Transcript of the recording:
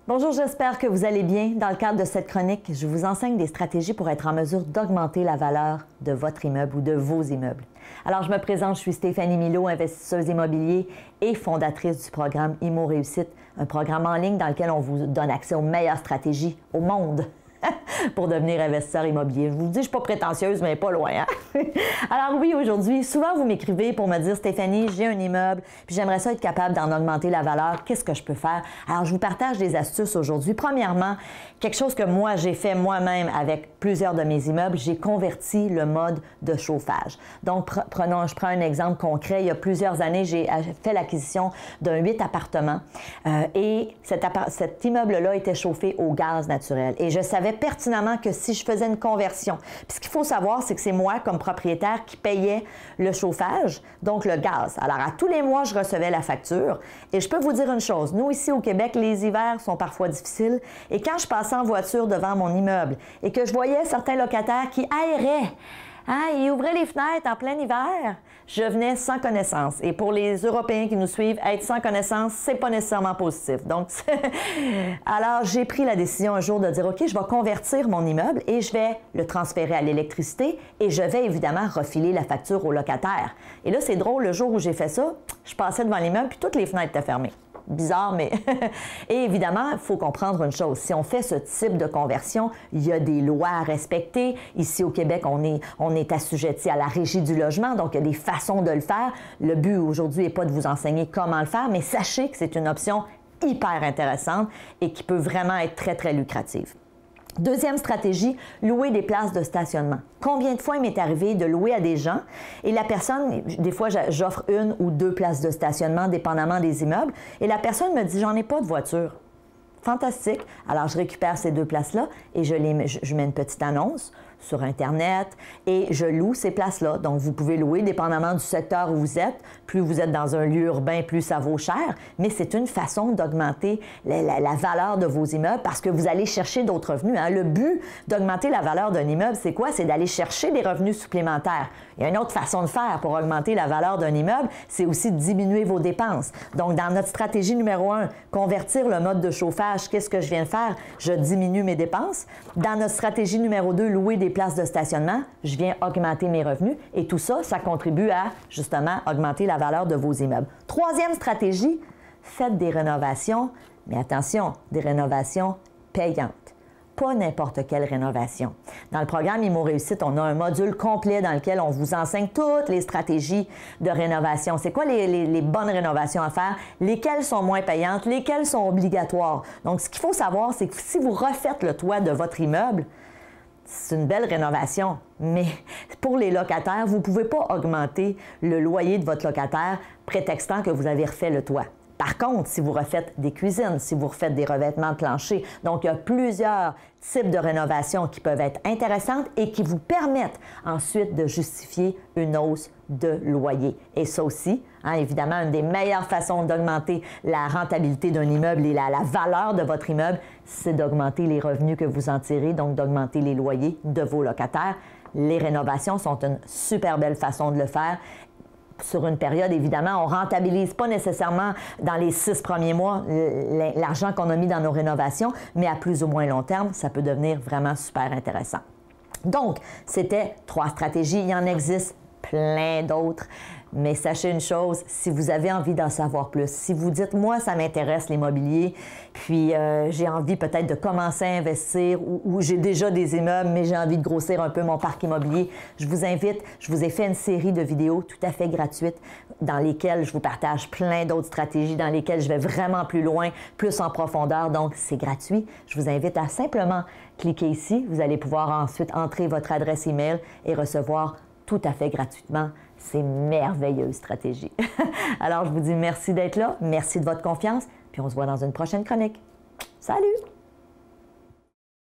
Bonjour, j'espère que vous allez bien. Dans le cadre de cette chronique, je vous enseigne des stratégies pour être en mesure d'augmenter la valeur de votre immeuble ou de vos immeubles. Alors, je me présente, je suis Stéphanie Milot, investisseuse immobilier et fondatrice du programme Immo Réussite, un programme en ligne dans lequel on vous donne accès aux meilleures stratégies au monde pour devenir investisseur immobilier. Je vous dis, je ne suis pas prétentieuse, mais pas loin. Hein? Alors oui, aujourd'hui, souvent vous m'écrivez pour me dire, Stéphanie, j'ai un immeuble, puis j'aimerais ça être capable d'en augmenter la valeur. Qu'est-ce que je peux faire? Alors, je vous partage des astuces aujourd'hui. Premièrement, quelque chose que moi, j'ai fait moi-même avec plusieurs de mes immeubles, j'ai converti le mode de chauffage. Donc, je prends un exemple concret. Il y a plusieurs années, j'ai fait l'acquisition d'un 8 appartements et cet immeuble-là était chauffé au gaz naturel. Et je savais pertinemment que si je faisais une conversion, puis ce qu'il faut savoir, c'est que c'est moi, comme propriétaire, qui payais le chauffage, donc le gaz. Alors, à tous les mois, je recevais la facture. Et je peux vous dire une chose, nous, ici au Québec, les hivers sont parfois difficiles. Et quand je passais en voiture devant mon immeuble et que je voyais certains locataires qui aéraient, ils ouvraient les fenêtres en plein hiver, je venais sans connaissance. Et pour les Européens qui nous suivent, être sans connaissance, c'est pas nécessairement positif. Donc, alors, j'ai pris la décision un jour de dire, OK, je vais convertir mon immeuble et je vais le transférer à l'électricité et je vais évidemment refiler la facture aux locataires. Et là, c'est drôle, le jour où j'ai fait ça, je passais devant l'immeuble puis toutes les fenêtres étaient fermées. Bizarre, mais... Et évidemment, il faut comprendre une chose. Si on fait ce type de conversion, il y a des lois à respecter. Ici, au Québec, on est assujetti à la régie du logement, donc il y a des façons de le faire. Le but aujourd'hui n'est pas de vous enseigner comment le faire, mais sachez que c'est une option hyper intéressante et qui peut vraiment être très, très lucrative. Deuxième stratégie, louer des places de stationnement. Combien de fois il m'est arrivé de louer à des gens et la personne, des fois j'offre une ou deux places de stationnement dépendamment des immeubles et la personne me dit « j'en ai pas de voiture ». Fantastique. Alors, je récupère ces deux places-là et je mets une petite annonce sur Internet et je loue ces places-là. Donc, vous pouvez louer dépendamment du secteur où vous êtes. Plus vous êtes dans un lieu urbain, plus ça vaut cher. Mais c'est une façon d'augmenter la valeur de vos immeubles parce que vous allez chercher d'autres revenus. Hein. Le but d'augmenter la valeur d'un immeuble, c'est quoi? C'est d'aller chercher des revenus supplémentaires. Il y a une autre façon de faire pour augmenter la valeur d'un immeuble, c'est aussi de diminuer vos dépenses. Donc, dans notre stratégie numéro 1, convertir le mode de chauffage, qu'est-ce que je viens de faire? Je diminue mes dépenses. Dans notre stratégie numéro 2, louer des places de stationnement, je viens augmenter mes revenus. Et tout ça, ça contribue à, justement, augmenter la valeur de vos immeubles. Troisième stratégie, faites des rénovations, mais attention, des rénovations payantes. Pas n'importe quelle rénovation. Dans le programme Immo Réussite, on a un module complet dans lequel on vous enseigne toutes les stratégies de rénovation. C'est quoi les bonnes rénovations à faire, lesquelles sont moins payantes, lesquelles sont obligatoires. Donc, ce qu'il faut savoir, c'est que si vous refaites le toit de votre immeuble, c'est une belle rénovation, mais pour les locataires, vous ne pouvez pas augmenter le loyer de votre locataire prétextant que vous avez refait le toit. Par contre, si vous refaites des cuisines, si vous refaites des revêtements de plancher, donc il y a plusieurs types de rénovations qui peuvent être intéressantes et qui vous permettent ensuite de justifier une hausse de loyer. Et ça aussi, hein, évidemment, une des meilleures façons d'augmenter la rentabilité d'un immeuble et la valeur de votre immeuble, c'est d'augmenter les revenus que vous en tirez, donc d'augmenter les loyers de vos locataires. Les rénovations sont une super belle façon de le faire. Sur une période, évidemment, on ne rentabilise pas nécessairement dans les 6 premiers mois l'argent qu'on a mis dans nos rénovations, mais à plus ou moins long terme, ça peut devenir vraiment super intéressant. Donc, c'était 3 stratégies. Il y en existe plein d'autres. Mais sachez une chose, si vous avez envie d'en savoir plus, si vous dites, moi, ça m'intéresse l'immobilier, puis j'ai envie peut-être de commencer à investir ou j'ai déjà des immeubles, mais j'ai envie de grossir un peu mon parc immobilier, je vous invite, je vous ai fait une série de vidéos tout à fait gratuites dans lesquelles je vous partage plein d'autres stratégies, dans lesquelles je vais vraiment plus loin, plus en profondeur, donc c'est gratuit. Je vous invite à simplement cliquer ici. Vous allez pouvoir ensuite entrer votre adresse email et recevoir tout à fait gratuitement ces merveilleuses stratégies. Alors, je vous dis merci d'être là, merci de votre confiance, puis on se voit dans une prochaine chronique. Salut!